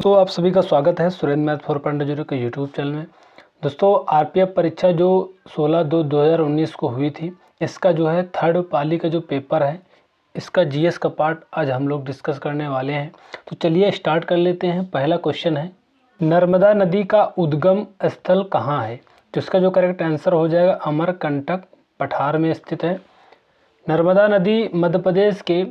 तो आप सभी का स्वागत है सुरेंद्र मैथ 4.0 के यूट्यूब चैनल में। दोस्तों, आरपीएफ परीक्षा जो 16/2/2019 को हुई थी, इसका जो है थर्ड पाली का जो पेपर है, इसका जीएस का पार्ट आज हम लोग डिस्कस करने वाले हैं। तो चलिए स्टार्ट कर लेते हैं। पहला क्वेश्चन है, नर्मदा नदी का उद्गम स्थल कहाँ है? तो इसका जो करेक्ट आंसर हो जाएगा अमरकंटक पठार में स्थित है। नर्मदा नदी मध्य प्रदेश के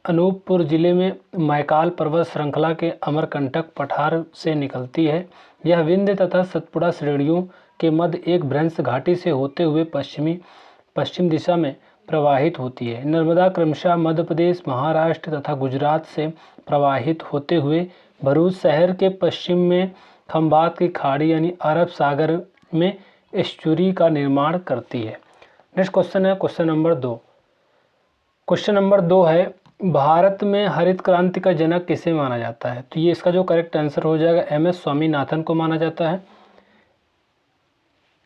अनूपपुर जिले में मैकाल पर्वत श्रृंखला के अमरकंटक पठार से निकलती है। यह विंध्य तथा सतपुड़ा श्रेणियों के मध्य एक भ्रंश घाटी से होते हुए पश्चिम दिशा में प्रवाहित होती है। नर्मदा क्रमशः मध्य प्रदेश, महाराष्ट्र तथा गुजरात से प्रवाहित होते हुए भरूच शहर के पश्चिम में खंभात की खाड़ी यानी अरब सागर में एस्चुरी का निर्माण करती है। नेक्स्ट क्वेश्चन है क्वेश्चन नंबर 2। क्वेश्चन नंबर 2 है, भारत में हरित क्रांति का जनक किसे माना जाता है? तो ये इसका जो करेक्ट आंसर हो जाएगा एमएस स्वामीनाथन को माना जाता है।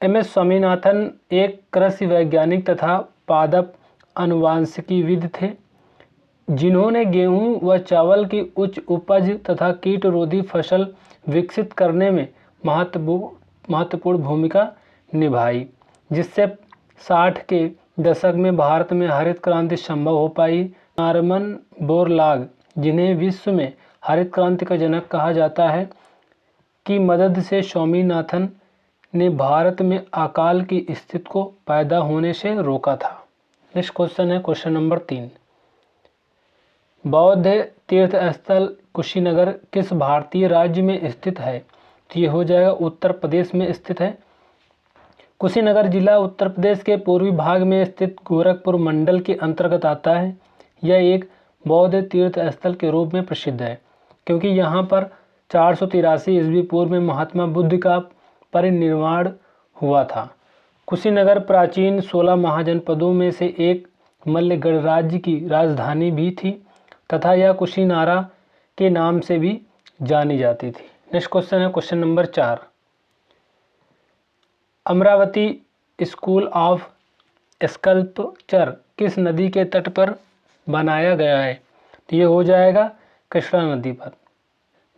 एमएस स्वामीनाथन एक कृषि वैज्ञानिक तथा पादप अनुवांशिकीविद थे, जिन्होंने गेहूं व चावल की उच्च उपज तथा कीटरोधी फसल विकसित करने में महत्वपूर्ण भूमिका निभाई, जिससे 60 के दशक में भारत में हरित क्रांति संभव हो पाई। नॉर्मन बोरलाग, जिन्हें विश्व में हरित क्रांति का जनक कहा जाता है, की मदद से स्वामीनाथन ने भारत में अकाल की स्थिति को पैदा होने से रोका था। नेक्स्ट क्वेश्चन है क्वेश्चन नंबर 3। बौद्ध तीर्थ स्थल कुशीनगर किस भारतीय राज्य में स्थित है? तो ये हो जाएगा उत्तर प्रदेश में स्थित है। कुशीनगर जिला उत्तर प्रदेश के पूर्वी भाग में स्थित गोरखपुर मंडल के अंतर्गत आता है। यह एक बौद्ध तीर्थ स्थल के रूप में प्रसिद्ध है, क्योंकि यहाँ पर 483 ईस्वी पूर्व में महात्मा बुद्ध का परिनिर्वाण हुआ था। कुशीनगर प्राचीन 16 महाजनपदों में से एक मल्ल गणराज्य की राजधानी भी थी तथा यह कुशीनारा के नाम से भी जानी जाती थी। नेक्स्ट क्वेश्चन है question number 4। Amravati school of sculpture किस नदी के तट पर बनाया गया है? तो ये हो जाएगा कृष्णा नदी पर।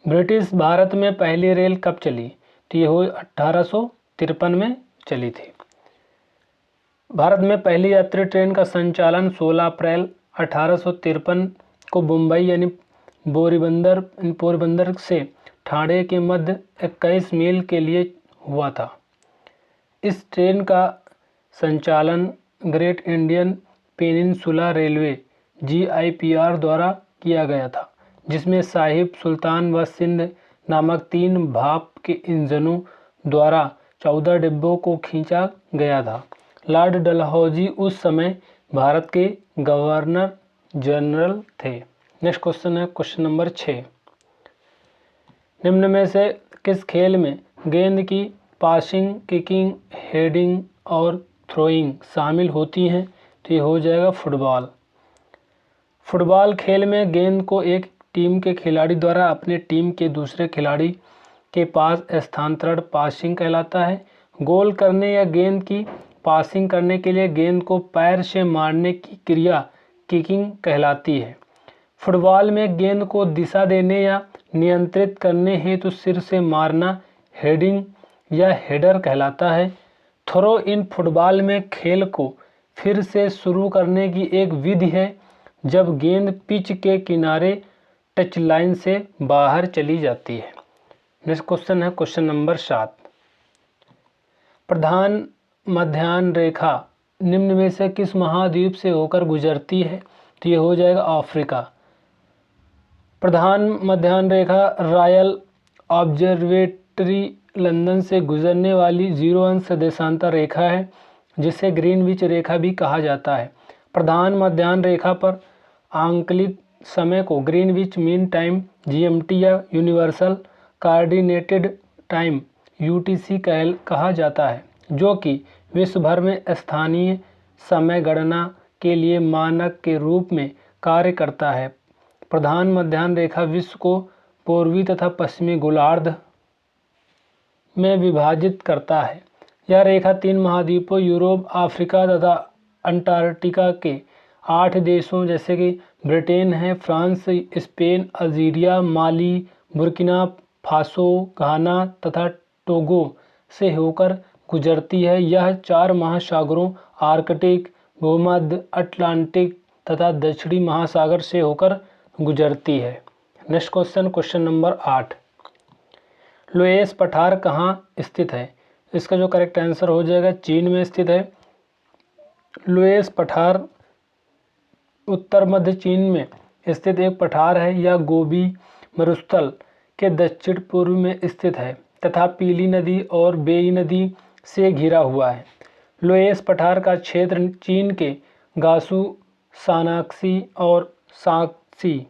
ब्रिटिश भारत में पहली रेल कब चली? तो ये हो 1853 में चली थी। भारत में पहली यात्री ट्रेन का संचालन 16 अप्रैल 1853 को मुंबई यानी पोरबंदर से ठाणे के मध्य 21 मील के लिए हुआ था। इस ट्रेन का संचालन great Indian peninsula railway GIPR द्वारा किया गया था, जिसमें साहिब सुल्तान व सिंध नामक 3 भाप के इंजनों द्वारा 14 डिब्बों को खींचा गया था। लॉर्ड डलहौजी उस समय भारत के गवर्नर जनरल थे। नेक्स्ट क्वेश्चन है क्वेश्चन नंबर 6। निम्न में से किस खेल में गेंद की पासिंग, किकिंग, हेडिंग और थ्रोइंग शामिल होती हैं? तो ये हो जाएगा फुटबॉल। फुटबॉल खेल में गेंद को एक टीम के खिलाड़ी द्वारा अपने टीम के दूसरे खिलाड़ी के पास स्थानांतरण पासिंग कहलाता है। गोल करने या गेंद की पासिंग करने के लिए गेंद को पैर से मारने की क्रिया किकिंग कहलाती है। फुटबॉल में गेंद को दिशा देने या नियंत्रित करने हेतु सिर से मारना हेडिंग या हेडर कहलाता है। थ्रो इन फुटबॉल में खेल को फिर से शुरू करने की एक विधि है जब गेंद पिच के किनारे टच लाइन से बाहर चली जाती है। नेक्स्ट क्वेश्चन है क्वेश्चन नंबर 7। प्रधान मध्याह्न रेखा निम्न में से किस महाद्वीप से होकर गुजरती है? तो ये हो जाएगा अफ्रीका। प्रधान मध्याह्न रेखा रॉयल ऑब्जर्वेटरी लंदन से गुजरने वाली 0 अंश देशांतर रेखा है, जिसे ग्रीनविच रेखा भी कहा जाता है। प्रधान मध्याह्न रेखा पर आंकलित समय को ग्रीनविच मीन टाइम GMT या यूनिवर्सल कोऑर्डिनेटेड टाइम UTC कहा जाता है, जो कि विश्व भर में स्थानीय समय गणना के लिए मानक के रूप में कार्य करता है। प्रधान मध्याह्न रेखा विश्व को पूर्वी तथा पश्चिमी गोलार्ध में विभाजित करता है। यह रेखा 3 महाद्वीपों यूरोप, अफ्रीका तथा अंटार्कटिका के 8 देशों जैसे कि ब्रिटेन है, फ्रांस, स्पेन, अल्जीरिया, माली, बुर्किना फासो, घाना तथा टोगो से होकर गुजरती है। यह 4 महासागरों आर्कटिक, भूमध्य, अटलांटिक तथा दक्षिणी महासागर से होकर गुजरती है। Next question, question number 8, loess पठार कहाँ स्थित है? इसका जो करेक्ट आंसर हो जाएगा चीन में स्थित है। लोएस पठार उत्तर मध्य चीन में स्थित एक पठार है। यह गोबी मरुस्थल के दक्षिण पूर्व में स्थित है तथा पीली नदी और बेई नदी से घिरा हुआ है। लोएस पठार का क्षेत्र चीन के गासू, शानाक्सी और शाक्सी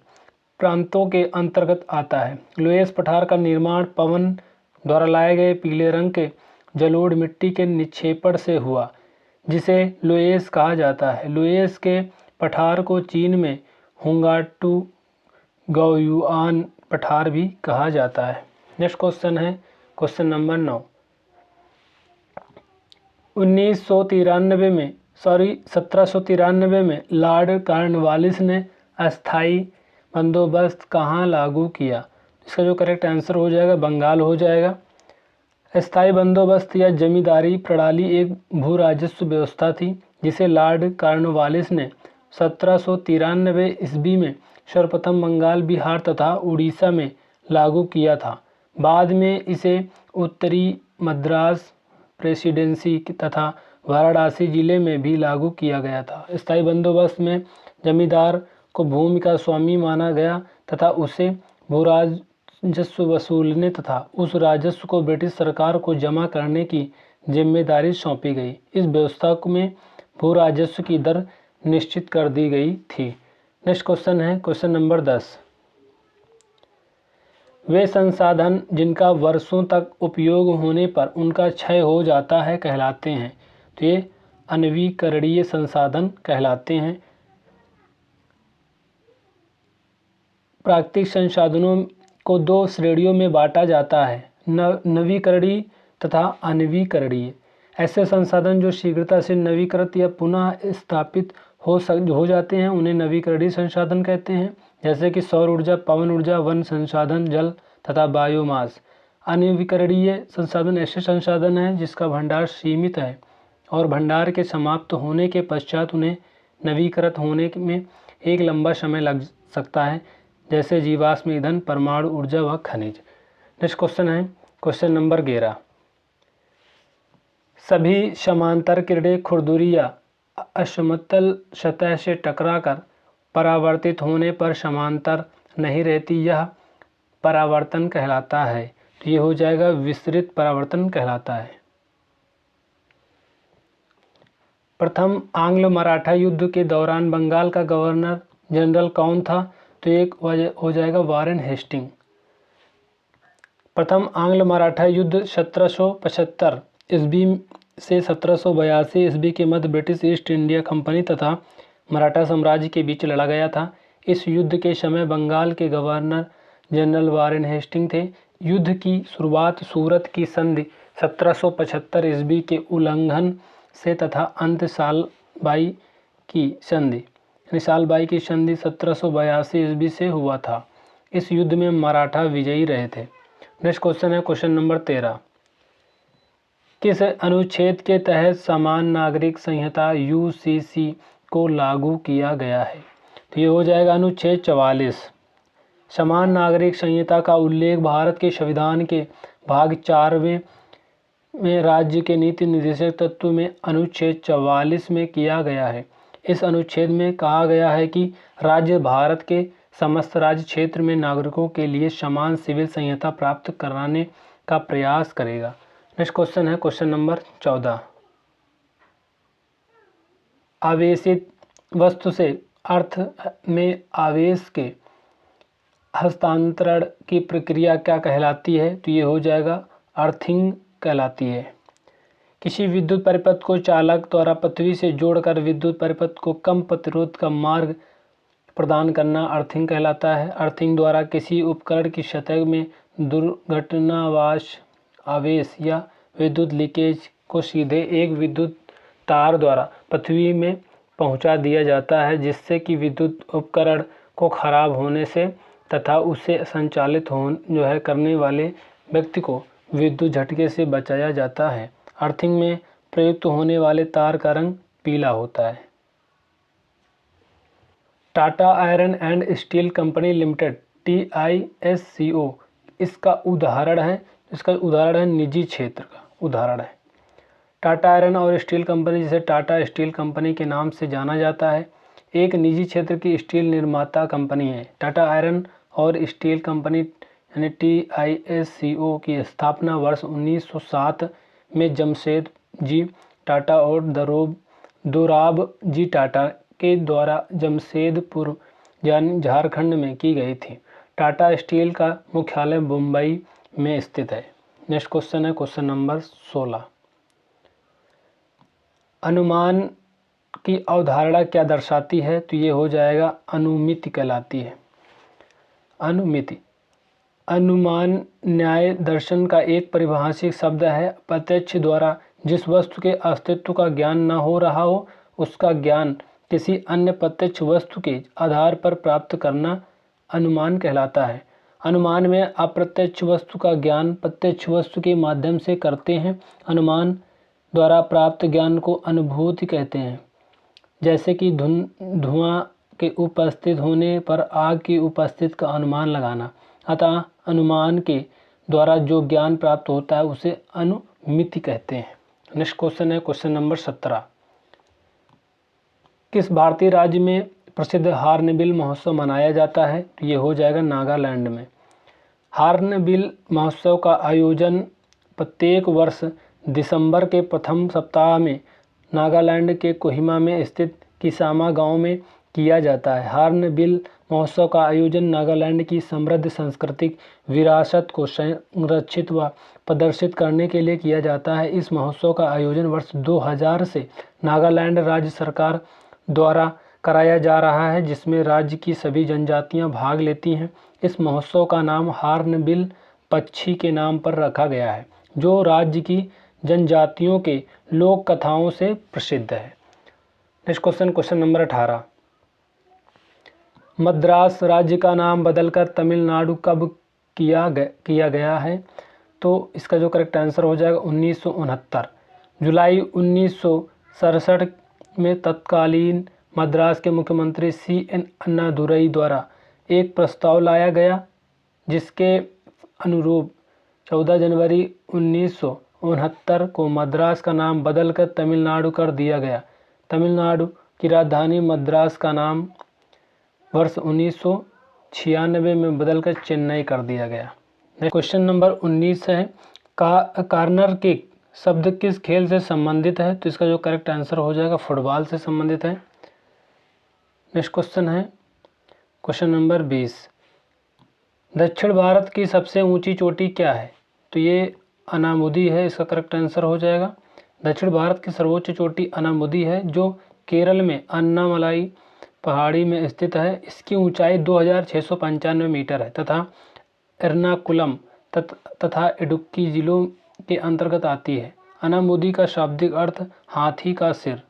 प्रांतों के अंतर्गत आता है। लोएस पठार का निर्माण पवन द्वारा लाए गए पीले रंग के जलोढ़ मिट्टी के निक्षेपण से हुआ, जिसे लोएस कहा जाता है। लोएस के पठार को चीन में हुंगाटू गाओयुआन पठार भी कहा जाता है। नेक्स्ट क्वेश्चन है क्वेश्चन नंबर 9, 1793 में लॉर्ड कॉर्नवालिस ने अस्थाई बंदोबस्त कहाँ लागू किया? इसका जो करेक्ट आंसर हो जाएगा बंगाल हो जाएगा। अस्थाई बंदोबस्त या जमींदारी प्रणाली एक भू राजस्व व्यवस्था थी जिसे लॉर्ड कॉर्नवालिस ने 1793 ईस्वी में सर्वप्रथम बंगाल, बिहार तथा उड़ीसा में लागू किया था। बाद में इसे उत्तरी मद्रास प्रेसिडेंसी तथा वाराणसी जिले में भी लागू किया गया था। स्थायी बंदोबस्त में जमींदार को भूमि का स्वामी माना गया तथा उसे भू राजस्व वसूलने तथा उस राजस्व को ब्रिटिश सरकार को जमा करने की जिम्मेदारी सौंपी गई। इस व्यवस्था में भू राजस्व की दर निश्चित कर दी गई थी। नेक्स्ट क्वेश्चन है क्वेश्चन नंबर 10, वे संसाधन जिनका वर्षों तक उपयोग होने पर उनका क्षय हो जाता है कहलाते हैं। तो ये अनवीकरणीय संसाधन कहलाते हैं। प्राकृतिक संसाधनों को 2 श्रेणियों में बांटा जाता है, नवीकरणीय तथा अनवीकरणीय। ऐसे संसाधन जो शीघ्रता से नवीकृत या पुनः स्थापित हो जाते हैं उन्हें नवीकरणीय संसाधन कहते हैं, जैसे कि सौर ऊर्जा, पवन ऊर्जा, वन संसाधन, जल तथा बायोमास। अनवीकरणीय संसाधन ऐसे संसाधन हैं जिसका भंडार सीमित है और भंडार के समाप्त होने के पश्चात उन्हें नवीकृत होने में एक लंबा समय लग सकता है, जैसे जीवाश्म ईंधन, परमाणु ऊर्जा व खनिज। नेक्स्ट क्वेश्चन है क्वेश्चन नंबर 11, सभी समांतर किरणें खुरदुरी या असमतल सतह से टकराकर परावर्तित होने पर समांतर नहीं रहती, यह परावर्तन कहलाता है। तो ये हो जाएगा विसरित परावर्तन कहलाता है। प्रथम आंग्ल मराठा युद्ध के दौरान बंगाल का गवर्नर जनरल कौन था? तो एक हो जाएगा वारेन हेस्टिंग। प्रथम आंग्ल मराठा युद्ध 1775 ईस्वी से 1782 ईस्वी के मध्य ब्रिटिश ईस्ट इंडिया कंपनी तथा मराठा साम्राज्य के बीच लड़ा गया था। इस युद्ध के समय बंगाल के गवर्नर जनरल वारेन हेस्टिंग थे। युद्ध की शुरुआत सूरत की संधि 1775 ईस्वी के उल्लंघन से तथा अंत सालबाई की संधि 1782 ईस्वी से हुआ था। इस युद्ध में मराठा विजयी रहे थे। नेक्स्ट क्वेश्चन है क्वेश्चन नंबर 13, किस अनुच्छेद के तहत समान नागरिक संहिता यूसीसी को लागू किया गया है? तो ये हो जाएगा अनुच्छेद 44। समान नागरिक संहिता का उल्लेख भारत के संविधान के भाग 4वें में राज्य के नीति निर्देशक तत्व में अनुच्छेद 44 में किया गया है। इस अनुच्छेद में कहा गया है कि राज्य भारत के समस्त राज्य क्षेत्र में नागरिकों के लिए समान सिविल संहिता प्राप्त कराने का प्रयास करेगा। नेक्स्ट क्वेश्चन है क्वेश्चन नंबर 14, आवेशित वस्तु से अर्थ में आवेश के हस्तांतरण की प्रक्रिया क्या कहलाती है? तो ये हो जाएगा अर्थिंग कहलाती है। किसी विद्युत परिपथ को चालक द्वारा पृथ्वी से जोड़कर विद्युत परिपथ को कम प्रतिरोध का मार्ग प्रदान करना अर्थिंग कहलाता है। अर्थिंग द्वारा किसी उपकरण की सतह में दुर्घटनावश आवेश या विद्युत लीकेज को सीधे एक विद्युत तार द्वारा पृथ्वी में पहुंचा दिया जाता है, जिससे कि विद्युत उपकरण को खराब होने से तथा उसे संचालित करने वाले व्यक्ति को विद्युत झटके से बचाया जाता है। अर्थिंग में प्रयुक्त होने वाले तार का रंग पीला होता है। Tata iron and steel company limited TISCO इसका उदाहरण है निजी क्षेत्र का उदाहरण है। टाटा आयरन और स्टील कंपनी, जिसे टाटा स्टील कंपनी के नाम से जाना जाता है, एक निजी क्षेत्र की स्टील निर्माता कंपनी है। टाटा आयरन और स्टील कंपनी यानी TISCO की स्थापना वर्ष 1907 में जमशेद जी टाटा और दोराब जी टाटा के द्वारा जमशेदपुर यानी झारखंड में की गई थी। टाटा स्टील का मुख्यालय मुंबई में स्थित है। नेक्स्ट क्वेश्चन है क्वेश्चन नंबर 16। अनुमान की अवधारणा क्या दर्शाती है? तो ये हो जाएगा अनुमिति कहलाती है। अनुमिति अनुमान न्याय दर्शन का एक परिभाषिक शब्द है। प्रत्यक्ष द्वारा जिस वस्तु के अस्तित्व का ज्ञान न हो रहा हो उसका ज्ञान किसी अन्य प्रत्यक्ष वस्तु के आधार पर प्राप्त करना अनुमान कहलाता है। अनुमान में अप्रत्यक्ष वस्तु का ज्ञान प्रत्यक्ष वस्तु के माध्यम से करते हैं। अनुमान द्वारा प्राप्त ज्ञान को अनुभूति कहते हैं। जैसे कि धुआं के उपस्थित होने पर आग की उपस्थिति का अनुमान लगाना। अतः अनुमान के द्वारा जो ज्ञान प्राप्त होता है उसे अनुमिति कहते हैं। नेक्स्ट क्वेश्चन है क्वेश्चन नंबर 17। किस भारतीय राज्य में प्रसिद्ध हार्नबिल महोत्सव मनाया जाता है? तो ये हो जाएगा नागालैंड में। हार्नबिल महोत्सव का आयोजन प्रत्येक वर्ष दिसंबर के प्रथम सप्ताह में नागालैंड के कोहिमा में स्थित किसामा गांव में किया जाता है। हार्नबिल महोत्सव का आयोजन नागालैंड की समृद्ध सांस्कृतिक विरासत को संरक्षित व प्रदर्शित करने के लिए किया जाता है। इस महोत्सव का आयोजन वर्ष 2000 से नागालैंड राज्य सरकार द्वारा कराया जा रहा है, जिसमें राज्य की सभी जनजातियां भाग लेती हैं। इस महोत्सव का नाम हार्नबिल पक्षी के नाम पर रखा गया है, जो राज्य की जनजातियों के लोक कथाओं से प्रसिद्ध है। Next question question number 18। Madras राज्य का नाम बदलकर तमिलनाडु कब किया गया है? तो इसका जो करेक्ट आंसर हो जाएगा 1969। जुलाई 1967 में तत्कालीन मद्रास के मुख्यमंत्री CN अन्नादुरई द्वारा एक प्रस्ताव लाया गया, जिसके अनुरूप 14 जनवरी 1969 को मद्रास का नाम बदलकर तमिलनाडु कर दिया गया। तमिलनाडु की राजधानी मद्रास का नाम वर्ष 1996 में बदलकर चेन्नई कर दिया गया। क्वेश्चन नंबर 19 है कॉर्नर किक शब्द किस खेल से संबंधित है? तो इसका जो करेक्ट आंसर हो जाएगा फुटबॉल से संबंधित है। नेक्स्ट क्वेश्चन है क्वेश्चन नंबर 20। दक्षिण भारत की सबसे ऊंची चोटी क्या है? तो ये अनामुदी है, इसका करेक्ट आंसर हो जाएगा। दक्षिण भारत की सर्वोच्च चोटी अनामुदी है, जो केरल में अन्नामलाई पहाड़ी में स्थित है। इसकी ऊंचाई 2695 मीटर है तथा एर्नाकुलम तथा इडुक्की जिलों के अंतर्गत आती है। अनामुदी का शाब्दिक अर्थ हाथी का सिर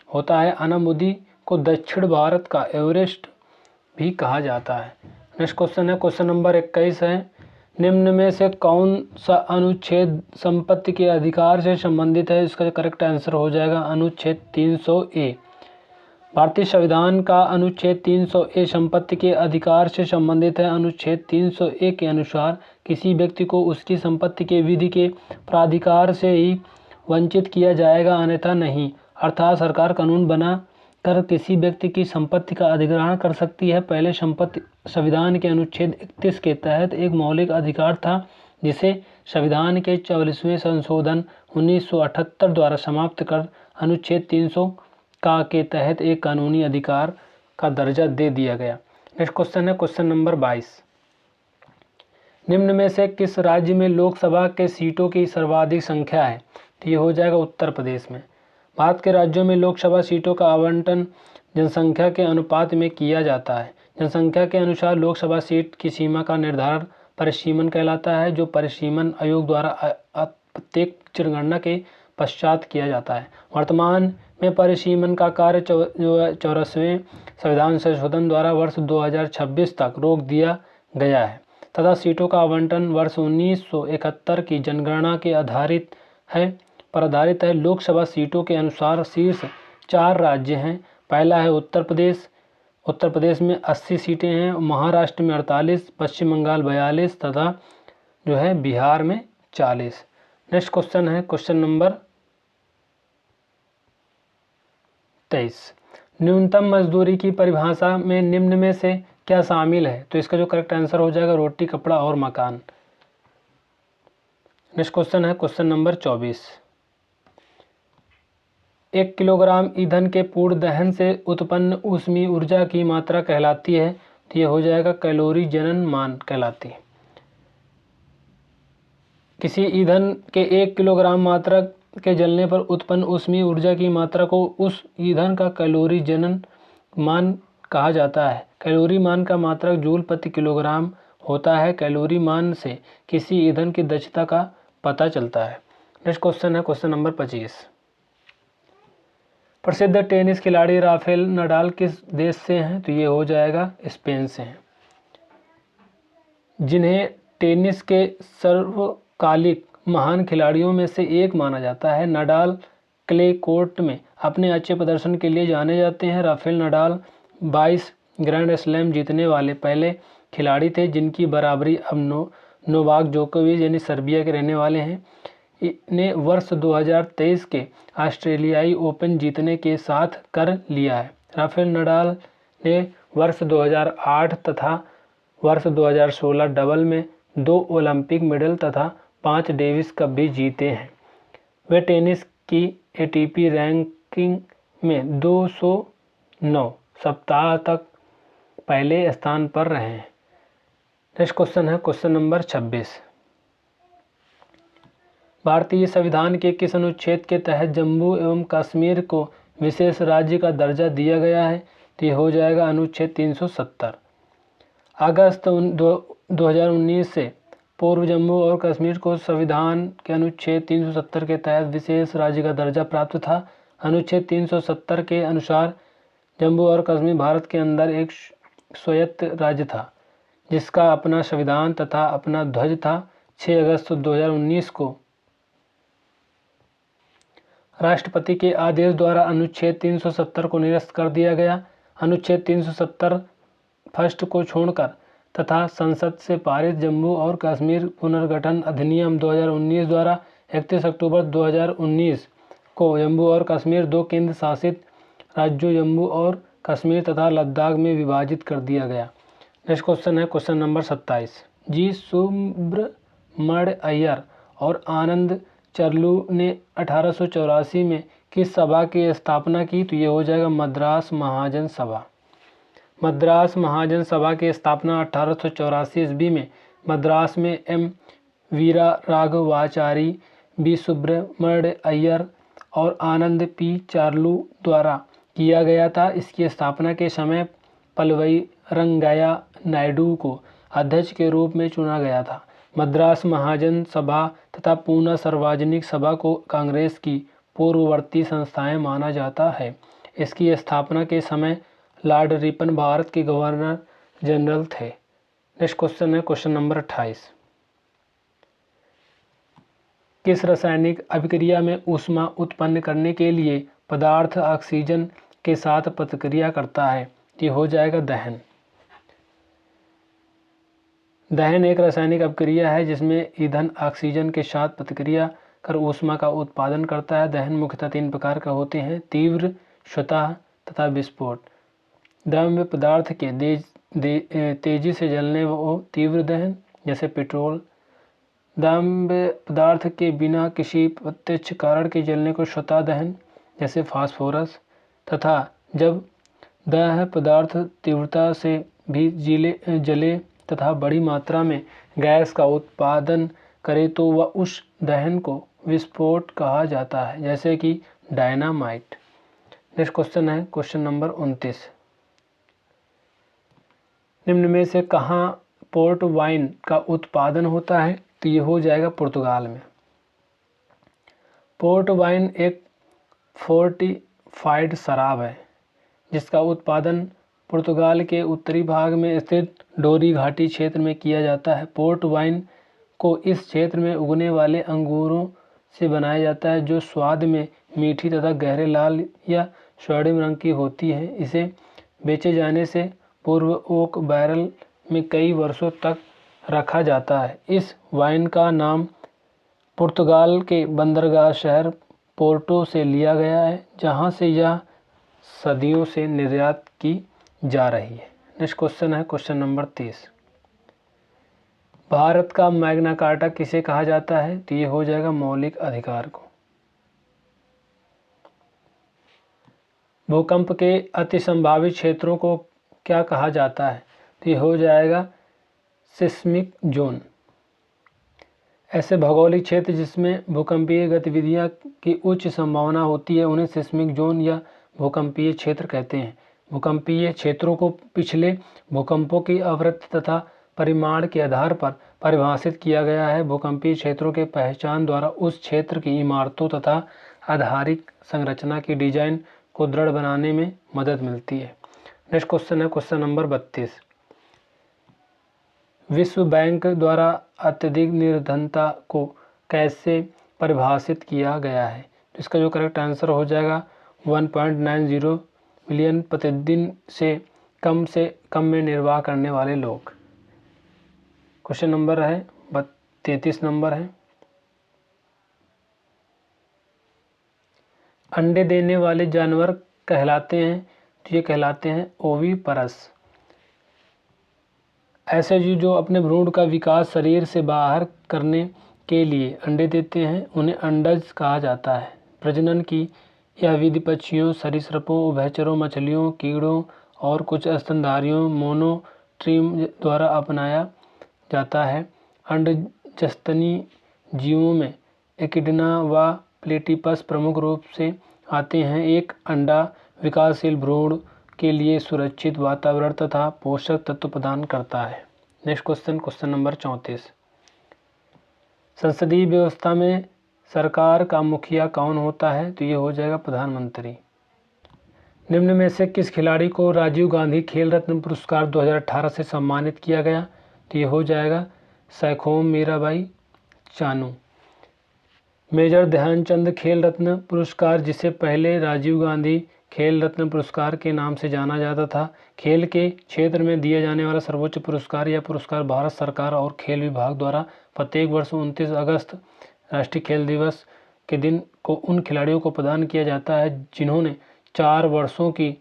होता है। अनामुदी को दक्षिण भारत का एवरेस्ट भी कहा जाता है। नेक्स्ट क्वेश्चन है क्वेश्चन नंबर 21 है निम्न में से कौन सा अनुच्छेद संपत्ति के अधिकार से संबंधित है? इसका करेक्ट आंसर हो जाएगा अनुच्छेद 300A। भारतीय संविधान का अनुच्छेद 300A संपत्ति के अधिकार से संबंधित है। अनुच्छेद 300A के अनुसार किसी व्यक्ति को उसकी संपत्ति के विधि के प्राधिकार से ही वंचित किया जाएगा, अन्यथा नहीं। अर्थात सरकार कानून बना कर किसी व्यक्ति की संपत्ति का अधिग्रहण कर सकती है। पहले संपत्ति संविधान के अनुच्छेद 31 के तहत एक मौलिक अधिकार था, जिसे संविधान के 44वें संशोधन 1978 द्वारा समाप्त कर अनुच्छेद 300 के तहत एक कानूनी अधिकार का दर्जा दे दिया गया। नेक्स्ट क्वेश्चन है क्वेश्चन नंबर 22। निम्न में से किस राज्य में लोकसभा के सीटों की सर्वाधिक संख्या है? तो ये हो जाएगा उत्तर प्रदेश में। भारत के राज्यों में लोकसभा सीटों का आवंटन जनसंख्या के अनुपात में किया जाता है। जनसंख्या के अनुसार लोकसभा सीट की सीमा का निर्धारण परिसीमन कहलाता है, जो परिसीमन आयोग द्वारा प्रत्येक जनगणना के पश्चात किया जाता है। वर्तमान में परिसीमन का कार्य 44वें संविधान संशोधन द्वारा वर्ष 2026 तक रोक दिया गया है तथा सीटों का आवंटन वर्ष 1971 की जनगणना के आधारित है। लोकसभा सीटों के अनुसार शीर्ष 4 राज्य हैं। पहला है उत्तर प्रदेश। उत्तर प्रदेश में 80 सीटें हैं। महाराष्ट्र में 48, पश्चिम बंगाल 42 तथा जो है बिहार में 40। नेक्स्ट क्वेश्चन है क्वेश्चन नंबर 23। न्यूनतम मजदूरी की परिभाषा में निम्न में से क्या शामिल है? तो इसका जो करेक्ट आंसर हो जाएगा रोटी, कपड़ा और मकान। नेक्स्ट क्वेश्चन है क्वेश्चन नंबर 24। 1 किलोग्राम ईंधन के पूर्ण दहन से उत्पन्न ऊष्मीय ऊर्जा की मात्रा कहलाती है। तो ये हो जाएगा कैलोरी जनन मान कहलाती है। किसी ईंधन के 1 किलोग्राम मात्रा के जलने पर उत्पन्न ऊष्मीय ऊर्जा की मात्रा को उस ईंधन का कैलोरी जनन मान कहा जाता है। कैलोरी मान का मात्रक जूल प्रति किलोग्राम होता है। कैलोरी मान से किसी ईंधन की दक्षता का पता चलता है। नेक्स्ट क्वेश्चन है क्वेश्चन नंबर 25। प्रसिद्ध टेनिस खिलाड़ी राफेल नडाल किस देश से हैं? तो ये हो जाएगा स्पेन से हैं, जिन्हें टेनिस के सर्वकालिक महान खिलाड़ियों में से एक माना जाता है। नडाल क्ले कोर्ट में अपने अच्छे प्रदर्शन के लिए जाने जाते हैं। राफेल नडाल 22 ग्रैंड स्लैम जीतने वाले पहले खिलाड़ी थे, जिनकी बराबरी अब नोवाक जोकोविच यानी सर्बिया के रहने वाले हैं ने वर्ष 2023 के ऑस्ट्रेलियाई ओपन जीतने के साथ कर लिया है। राफेल नडाल ने वर्ष 2008 तथा वर्ष 2016 डबल में 2 ओलंपिक मेडल तथा 5 डेविस कप भी जीते हैं। वे टेनिस की एटीपी रैंकिंग में 209 सप्ताह तक पहले स्थान पर रहे हैं। नेक्स्ट क्वेश्चन है क्वेश्चन नंबर 26। भारतीय संविधान के किस अनुच्छेद के तहत जम्मू एवं कश्मीर को विशेष राज्य का दर्जा दिया गया है? तो ये हो जाएगा अनुच्छेद 370। अगस्त 2019 से पूर्व जम्मू और कश्मीर को संविधान के अनुच्छेद 370 के तहत विशेष राज्य का दर्जा प्राप्त था। अनुच्छेद 370 के अनुसार जम्मू और कश्मीर भारत के अंदर एक स्वायत्त राज्य था, जिसका अपना संविधान तथा अपना ध्वज था। 6 अगस्त 2019 को राष्ट्रपति के आदेश द्वारा अनुच्छेद 370 को निरस्त कर दिया गया। अनुच्छेद 370 फर्स्ट को छोड़कर तथा संसद से पारित जम्मू और कश्मीर पुनर्गठन अधिनियम 2019 द्वारा 31 अक्टूबर 2019 को जम्मू और कश्मीर 2 केंद्र शासित राज्यों जम्मू और कश्मीर तथा लद्दाख में विभाजित कर दिया गया। नेक्स्ट क्वेश्चन है क्वेश्चन नंबर 27। जी सुब्रमण्य अय्यर और आनंद चरलू ने 1884 में किस सभा की स्थापना की? तो ये हो जाएगा मद्रास महाजन सभा। मद्रास महाजन सभा की स्थापना 1884 ईस्वी में मद्रास में एम वीरा राघवाचारी, बी सुब्रमण्य अय्यर और आनंद पी चार्लू द्वारा किया गया था। इसकी स्थापना के समय पलवई रंगैया नायडू को अध्यक्ष के रूप में चुना गया था। मद्रास महाजन सभा तथा पूना सार्वजनिक सभा को कांग्रेस की पूर्ववर्ती संस्थाएं माना जाता है। इसकी स्थापना के समय लॉर्ड रिपन भारत के गवर्नर जनरल थे। नेक्स्ट क्वेश्चन है क्वेश्चन नंबर 28। किस रासायनिक अभिक्रिया में ऊष्मा उत्पन्न करने के लिए पदार्थ ऑक्सीजन के साथ प्रतिक्रिया करता है? ये हो जाएगा दहन। दहन एक रासायनिक अभिक्रिया है जिसमें ईंधन ऑक्सीजन के साथ प्रतिक्रिया कर ऊष्मा का उत्पादन करता है। दहन मुख्यतः 3 प्रकार का होते हैं: तीव्र, स्वतः तथा विस्फोट। द्रव्य पदार्थ के तेजी से जलने वो तीव्र दहन जैसे पेट्रोल। द्रव्य पदार्थ के बिना किसी प्रत्यक्ष कारण के जलने को स्वतः दहन जैसे फास्फोरस। तथा जब द्रव्य पदार्थ तीव्रता से भी जले तथा बड़ी मात्रा में गैस का उत्पादन करे तो वह उस दहन को विस्फोट कहा जाता है, जैसे कि डायनामाइट। नेक्स्ट क्वेश्चन है क्वेश्चन नंबर 29। निम्न में से कहाँ पोर्ट वाइन का उत्पादन होता है? तो ये हो जाएगा पुर्तगाल में। पोर्ट वाइन एक फोर्टिफाइड शराब है जिसका उत्पादन पुर्तगाल के उत्तरी भाग में स्थित डोरी घाटी क्षेत्र में किया जाता है। पोर्ट वाइन को इस क्षेत्र में उगने वाले अंगूरों से बनाया जाता है जो स्वाद में मीठी तथा गहरे लाल या स्वर्णिम रंग की होती है। इसे बेचे जाने से पूर्व ओक बैरल में कई वर्षों तक रखा जाता है। इस वाइन का नाम पुर्तगाल के बंदरगाह शहर पोर्टो से लिया गया है, जहां से यह सदियों से निर्यात की जा रही है। नेक्स्ट क्वेश्चन है क्वेश्चन नंबर 30। भारत का मैग्ना कार्टा किसे कहा जाता है? तो ये हो जाएगा मौलिक अधिकार को। भूकंप के अति संभावित क्षेत्रों को क्या कहा जाता है? तो ये हो जाएगा सिस्मिक जोन। ऐसे भौगोलिक क्षेत्र जिसमें भूकंपीय गतिविधियां की उच्च संभावना होती है उन्हें सिस्मिक जोन या भूकंपीय क्षेत्र कहते हैं। भूकंपीय क्षेत्रों को पिछले भूकंपों की आवृत्ति तथा परिमाण के आधार पर परिभाषित किया गया है। भूकंपीय क्षेत्रों के पहचान द्वारा उस क्षेत्र की इमारतों तथा आधारिक संरचना की डिजाइन को दृढ़ बनाने में मदद मिलती है। नेक्स्ट क्वेश्चन है क्वेश्चन नंबर 32। विश्व बैंक द्वारा अत्यधिक निर्धनता को कैसे परिभाषित किया गया है? तो इसका जो करेक्ट आंसर हो जाएगा 1.90 मिलियन प्रतिदिन से कम में निर्वाह करने वाले लोग। क्वेश्चन नंबर है 33 नंबर है। अंडे देने वाले जानवर कहलाते हैं, तो ये कहलाते हैं ओविपरस। ऐसे जीव जो अपने भ्रूण का विकास शरीर से बाहर करने के लिए अंडे देते हैं उन्हें अंडज कहा जाता है। प्रजनन की यह विधि पक्षियों, सरीसृपों, उभयचरों, मछलियों, कीड़ों और कुछ स्तनधारियों मोनोट्रीम द्वारा अपनाया जाता है। अंडजस्तनी जीवों में एकिडना व प्लेटिपस प्रमुख रूप से आते हैं। एक अंडा विकासशील भ्रूण के लिए सुरक्षित वातावरण तथा पोषक तत्व प्रदान करता है। Next question question number 34। संसदीय व्यवस्था में सरकार का मुखिया कौन होता है? तो ये हो जाएगा प्रधानमंत्री। निम्न में से किस खिलाड़ी को राजीव गांधी खेल रत्न पुरस्कार 2018 से सम्मानित किया गया? तो ये हो जाएगा सैखोम मीराबाई चानू। मेजर ध्यानचंद खेल रत्न पुरस्कार, जिसे पहले राजीव गांधी खेल रत्न पुरस्कार के नाम से जाना जाता था, खेल के क्षेत्र में दिया जाने वाला सर्वोच्च पुरस्कार। यह पुरस्कार भारत सरकार और खेल विभाग द्वारा प्रत्येक वर्ष 29 अगस्त राष्ट्रीय खेल दिवस के दिन को उन खिलाड़ियों को प्रदान किया जाता है जिन्होंने 4 वर्षों की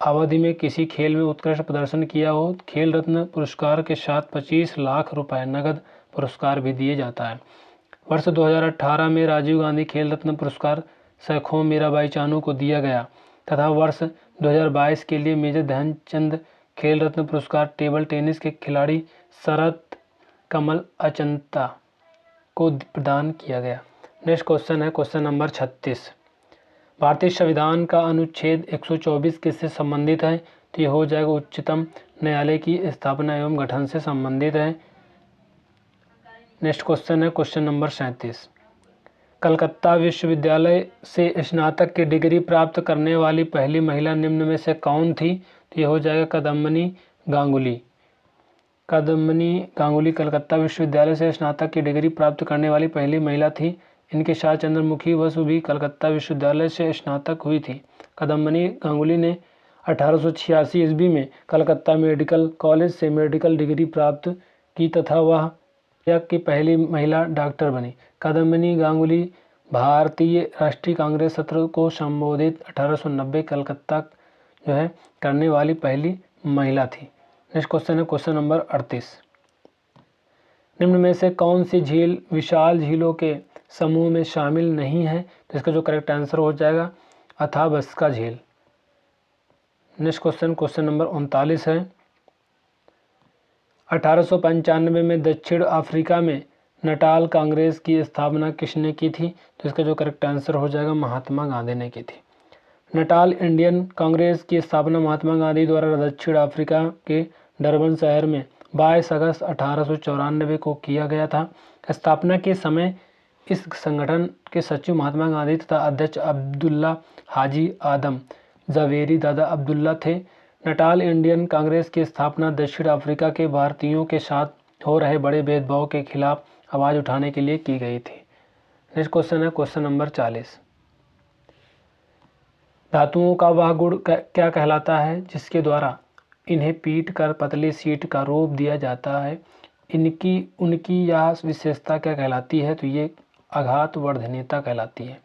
अवधि में किसी खेल में उत्कृष्ट प्रदर्शन किया हो। खेल रत्न पुरस्कार के साथ 25 लाख रुपए नगद पुरस्कार भी दिए जाता है। वर्ष 2018 में राजीव गांधी खेल रत्न पुरस्कार सैखोम मीराबाई चानू को दिया गया तथा वर्ष 2022 के लिए मेजर ध्यानचंद खेल रत्न पुरस्कार टेबल टेनिस के खिलाड़ी शरत कमल अचंता को प्रदान किया गया। नेक्स्ट क्वेश्चन है क्वेश्चन नंबर 36। भारतीय संविधान का अनुच्छेद 124 किससे संबंधित है? तो ये हो जाएगा उच्चतम न्यायालय की स्थापना एवं गठन से संबंधित है। नेक्स्ट क्वेश्चन है क्वेश्चन नंबर 37। कलकत्ता विश्वविद्यालय से स्नातक की डिग्री प्राप्त करने वाली पहली महिला निम्न में से कौन थी? तो ये हो जाएगा कदम्बनी गांगुली। कदम्बनी गांगुली कलकत्ता विश्वविद्यालय से स्नातक की डिग्री प्राप्त करने वाली पहली महिला थी। इनके साथ चंद्रमुखी बसु भी कलकत्ता विश्वविद्यालय से स्नातक हुई थी। कदम्बनी गांगुली ने 1886 ईस्वी में कलकत्ता मेडिकल कॉलेज से मेडिकल डिग्री प्राप्त की तथा वह की पहली महिला डॉक्टर बनी। कदम्बनी गांगुली भारतीय राष्ट्रीय कांग्रेस सत्र को संबोधित 1890 कलकत्ता करने वाली पहली महिला थी। नेक्स्ट क्वेश्चन है क्वेश्चन नंबर 38। निम्न में से कौन सी झील विशाल झीलों के समूह में शामिल नहीं है? तो इसका जो करेक्ट आंसर हो जाएगा अथाबस्का झील। नेक्स्ट क्वेश्चन क्वेश्चन नंबर 39 है। 1895 में दक्षिण अफ्रीका में नटाल कांग्रेस की स्थापना किसने की थी? तो इसका जो करेक्ट आंसर हो जाएगा महात्मा गांधी ने की थी। नटाल इंडियन कांग्रेस की स्थापना महात्मा गांधी द्वारा दक्षिण अफ्रीका के डरबन शहर में 22 अगस्त 1894 को किया गया था। स्थापना के समय इस संगठन के सचिव महात्मा गांधी तथा अध्यक्ष अब्दुल्ला हाजी आदम जवेरी दादा अब्दुल्ला थे। नटाल इंडियन कांग्रेस की स्थापना दक्षिण अफ्रीका के भारतीयों के साथ हो रहे बड़े भेदभाव के खिलाफ आवाज़ उठाने के लिए की गई थी। नेक्स्ट क्वेश्चन है क्वेश्चन नंबर 40। धातुओं का वह गुण क्या कहलाता है जिसके द्वारा इन्हें पीट कर पतली शीट का रूप दिया जाता है? उनकी यह विशेषता क्या कहलाती है? तो ये आघात वर्धनीयता कहलाती है।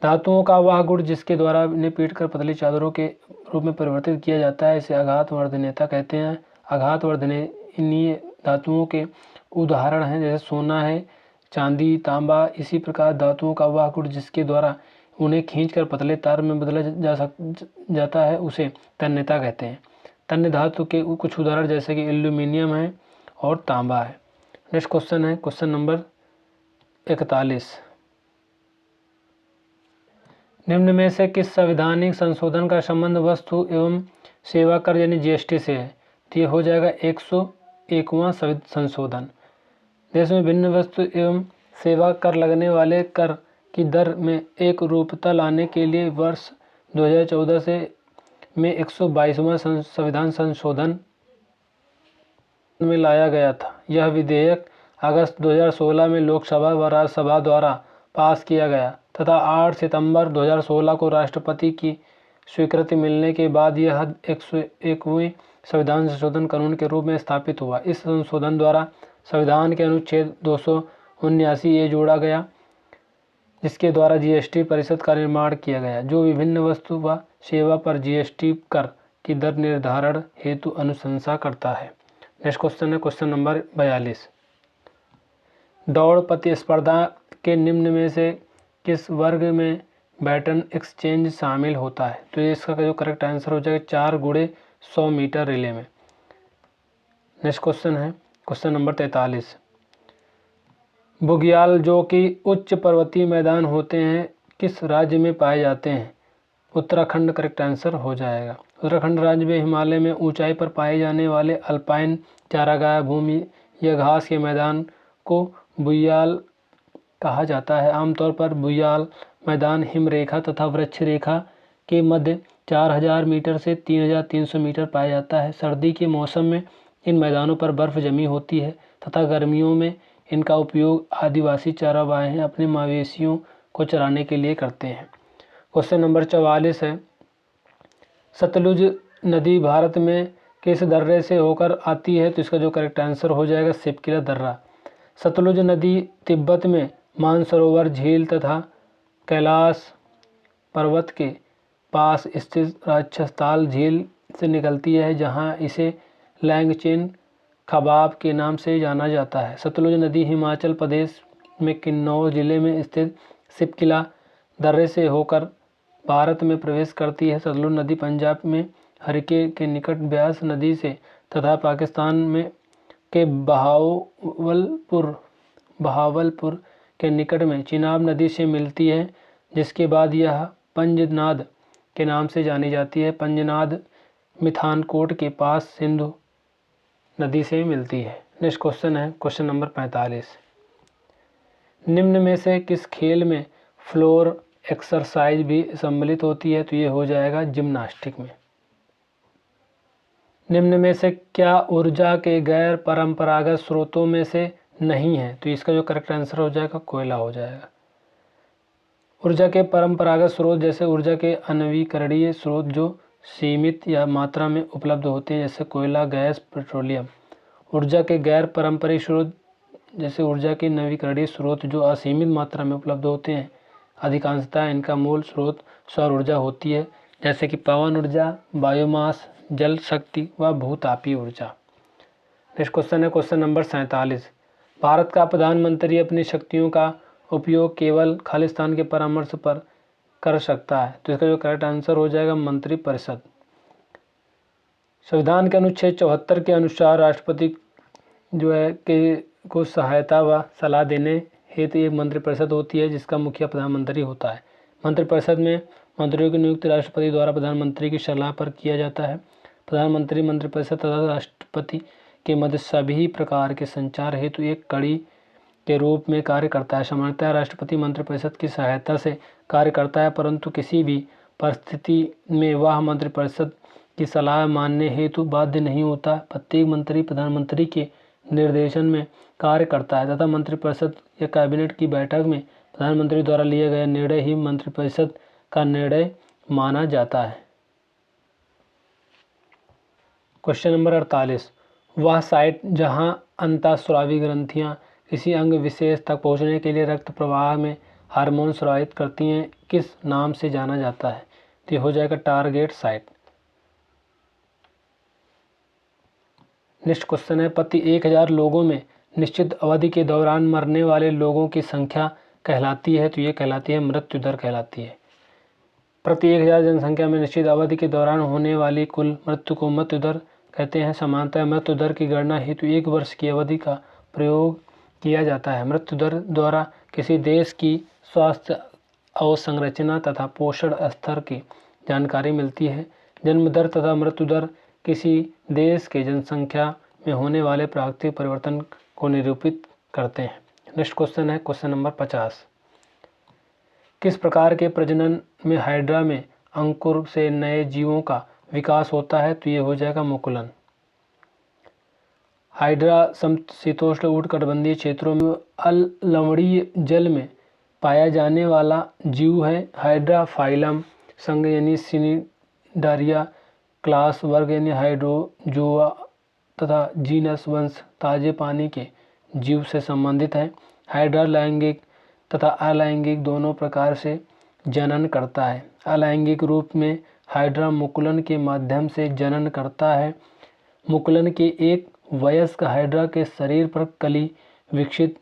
धातुओं का वह गुण जिसके द्वारा इन्हें पीट कर पतली चादरों के रूप में परिवर्तित किया जाता है, इसे आघात वर्धनीयता कहते हैं। आघात वर्धनीय धातुओं के उदाहरण हैं जैसे सोना है, चांदी, तांबा। इसी प्रकार धातुओं का वह गुण जिसके द्वारा उन्हें खींचकर पतले तार में बदला जाता है उसे तन्यता कहते हैं। तन्य धातु के कुछ उदाहरण जैसे कि एल्यूमिनियम है और तांबा है। नेक्स्ट क्वेश्चन है क्वेश्चन नंबर 41। निम्न में से किस संवैधानिक संशोधन का संबंध वस्तु एवं सेवा कर यानी जीएसटी से है? तो ये हो जाएगा 101वां संशोधन। देश में भिन्न वस्तु एवं सेवा कर लगने वाले कर की दर में एक रूपता लाने के लिए वर्ष 2014 में 122वां संविधान संशोधन में लाया गया था। यह विधेयक अगस्त 2016 में लोकसभा व राज्यसभा द्वारा पास किया गया तथा 8 सितंबर 2016 को राष्ट्रपति की स्वीकृति मिलने के बाद यह 101वें संविधान संशोधन कानून के रूप में स्थापित हुआ। इस संशोधन द्वारा संविधान के अनुच्छेद 279A जोड़ा गया जिसके द्वारा जीएसटी परिषद का निर्माण किया गया जो विभिन्न वस्तु व सेवा पर जीएसटी कर की दर निर्धारण हेतु अनुशंसा करता है। नेक्स्ट क्वेश्चन है क्वेश्चन नंबर 42। दौड़ प्रतिस्पर्धा के निम्न में से किस वर्ग में बैटन एक्सचेंज शामिल होता है? तो इसका जो करेक्ट आंसर हो जाएगा 4x100 मीटर रिले में। नेक्स्ट क्वेश्चन है क्वेश्चन नंबर 43। बुग्याल जो कि उच्च पर्वतीय मैदान होते हैं किस राज्य में पाए जाते हैं? उत्तराखंड करेक्ट आंसर हो जाएगा। उत्तराखंड राज्य में हिमालय में ऊंचाई पर पाए जाने वाले अल्पाइन चारागाह भूमि या घास के मैदान को बुग्याल कहा जाता है। आमतौर पर बुग्याल मैदान हिम रेखा तथा वृक्ष रेखा के मध्य 4000 मीटर से 3300 मीटर पाया जाता है। सर्दी के मौसम में इन मैदानों पर बर्फ जमी होती है तथा गर्मियों में इनका उपयोग आदिवासी चरावाहे अपने मवेशियों को चराने के लिए करते हैं। क्वेश्चन नंबर 44 है। सतलुज नदी भारत में किस दर्रे से होकर आती है? तो इसका जो करेक्ट आंसर हो जाएगा सिपकिला दर्रा। सतलुज नदी तिब्बत में मानसरोवर झील तथा कैलाश पर्वत के पास स्थित राक्षसताल झील से निकलती है जहां इसे लैंगचेन खबाब के नाम से जाना जाता है। सतलुज नदी हिमाचल प्रदेश में किन्नौर जिले में स्थित सिपकिला दर्रे से होकर भारत में प्रवेश करती है। सतलुज नदी पंजाब में हरिके के निकट ब्यास नदी से तथा पाकिस्तान में के बहावलपुर के निकट में चिनाब नदी से मिलती है जिसके बाद यह पंजनाद के नाम से जानी जाती है। पंजनाद मिठानकोट के पास सिंधु नदी से मिलती है। नेक्स्ट क्वेश्चन है क्वेश्चन नंबर 45। निम्न में से किस खेल में फ्लोर एक्सरसाइज भी सम्मिलित होती है? तो ये हो जाएगा जिम्नास्टिक में। निम्न में से क्या ऊर्जा के गैर परंपरागत स्रोतों में से नहीं है? तो इसका जो करेक्ट आंसर हो जाएगा कोयला हो जाएगा। ऊर्जा के परंपरागत स्रोत जैसे ऊर्जा के अनवीकरणीय स्रोत जो सीमित या मात्रा में उपलब्ध होते हैं जैसे कोयला, गैस, पेट्रोलियम। ऊर्जा के गैर पारंपरिक स्रोत जैसे ऊर्जा के नवीकरणीय स्रोत जो असीमित मात्रा में उपलब्ध होते हैं। अधिकांशतः इनका मूल स्रोत सौर ऊर्जा होती है जैसे कि पवन ऊर्जा, बायोमास, जल शक्ति व भूतापीय ऊर्जा। नेक्स्ट क्वेश्चन है क्वेश्चन नंबर 47। भारत का प्रधानमंत्री अपनी शक्तियों का उपयोग केवल खालिस्तान के परामर्श पर कर सकता है। तो इसका जो करेक्ट आंसर हो जाएगा मंत्रिपरिषद। संविधान के अनुच्छेद 74 के अनुसार राष्ट्रपति जो है को सहायता व सलाह देने हेतु एक मंत्रिपरिषद होती है जिसका मुखिया प्रधानमंत्री होता है। मंत्रिपरिषद में मंत्रियों की नियुक्ति राष्ट्रपति द्वारा प्रधानमंत्री की सलाह पर किया जाता है। प्रधानमंत्री मंत्रिपरिषद तथा राष्ट्रपति के मध्य सभी प्रकार के संचार हेतु एक कड़ी के रूप में कार्य करता है। सामान्यतः राष्ट्रपति मंत्रिपरिषद की सहायता से कार्य करता है परंतु किसी भी परिस्थिति में वह मंत्रिपरिषद की सलाह मानने हेतु बाध्य नहीं होता। प्रत्येक मंत्री प्रधानमंत्री के निर्देशन में कार्य करता है तथा मंत्रिपरिषद या कैबिनेट की बैठक में प्रधानमंत्री द्वारा लिया गया निर्णय ही मंत्रिपरिषद का निर्णय माना जाता है। क्वेश्चन नंबर 48, वह साइट जहां अंतःस्रावी ग्रंथियां किसी अंग विशेष तक पहुंचने के लिए रक्त प्रवाह में हार्मोन स्रावित करती हैं, किस नाम से जाना जाता है? तो ये हो जाएगा टारगेट साइट। नेक्स्ट क्वेश्चन है, प्रति 1000 लोगों में निश्चित अवधि के दौरान मरने वाले लोगों की संख्या कहलाती है? तो ये कहलाती है मृत्यु दर कहलाती है। प्रति 1000 जनसंख्या में निश्चित अवधि के दौरान होने वाली कुल मृत्यु को मृत्यु दर कहते हैं। सामान्यतः मृत्यु दर की गणना हेतु 1 वर्ष की अवधि का प्रयोग किया जाता है। मृत्यु दर द्वारा किसी देश की स्वास्थ्य अवसंरचना तथा पोषण स्तर की जानकारी मिलती है। जन्म दर तथा मृत्यु दर किसी देश के जनसंख्या में होने वाले प्राकृतिक परिवर्तन को निरूपित करते हैं। नेक्स्ट क्वेश्चन है क्वेश्चन नंबर 50, किस प्रकार के प्रजनन में हाइड्रा में अंकुर से नए जीवों का विकास होता है? तो ये हो जाएगा मुकुलन। हाइड्रा समशीतोष्ण उष्णकटिबंधीय क्षेत्रों में अम्लीय जल में पाया जाने वाला जीव है। हाइड्रा फाइलम संघ यानी सिनिडारिया, क्लास वर्ग यानी हाइड्रोजोआ तथा जीनस वंश ताजे पानी के जीव से संबंधित है। हाइड्रा लैंगिक तथा अलैंगिक दोनों प्रकार से जनन करता है। अलैंगिक रूप में हाइड्रा मुकुलन के माध्यम से जनन करता है। मुकुलन के एक वयस्क हाइड्रा के शरीर पर कली विकसित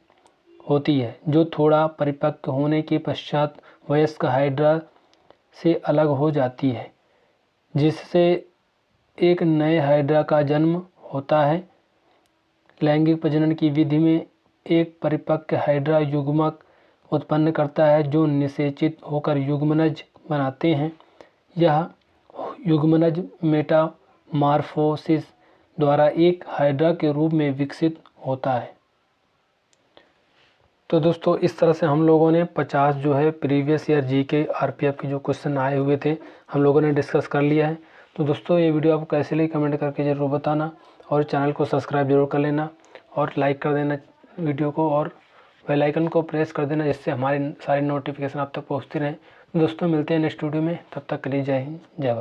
होती है जो थोड़ा परिपक्व होने के पश्चात वयस्क हाइड्रा से अलग हो जाती है, जिससे एक नए हाइड्रा का जन्म होता है। लैंगिक प्रजनन की विधि में एक परिपक्व हाइड्रा युग्मक उत्पन्न करता है जो निषेचित होकर युग्मनज बनाते हैं। यह युग्मनज मेटामॉर्फोसिस द्वारा एक हाइड्रा के रूप में विकसित होता है। तो दोस्तों इस तरह से हम लोगों ने 50 जो है प्रीवियस ईयर जीके आरपीएफ के जो क्वेश्चन आए हुए थे हम लोगों ने डिस्कस कर लिया है। तो दोस्तों ये वीडियो आपको कैसे लगी कमेंट करके ज़रूर बताना और चैनल को सब्सक्राइब जरूर कर लेना और लाइक कर देना वीडियो को और बेल आइकन को प्रेस कर देना, जिससे हमारी सारी नोटिफिकेशन आप तक पहुँचती रहें। दोस्तों मिलते हैं नेक्स्ट वीडियो में, तब तक के लिए जय हिंद जय भारत।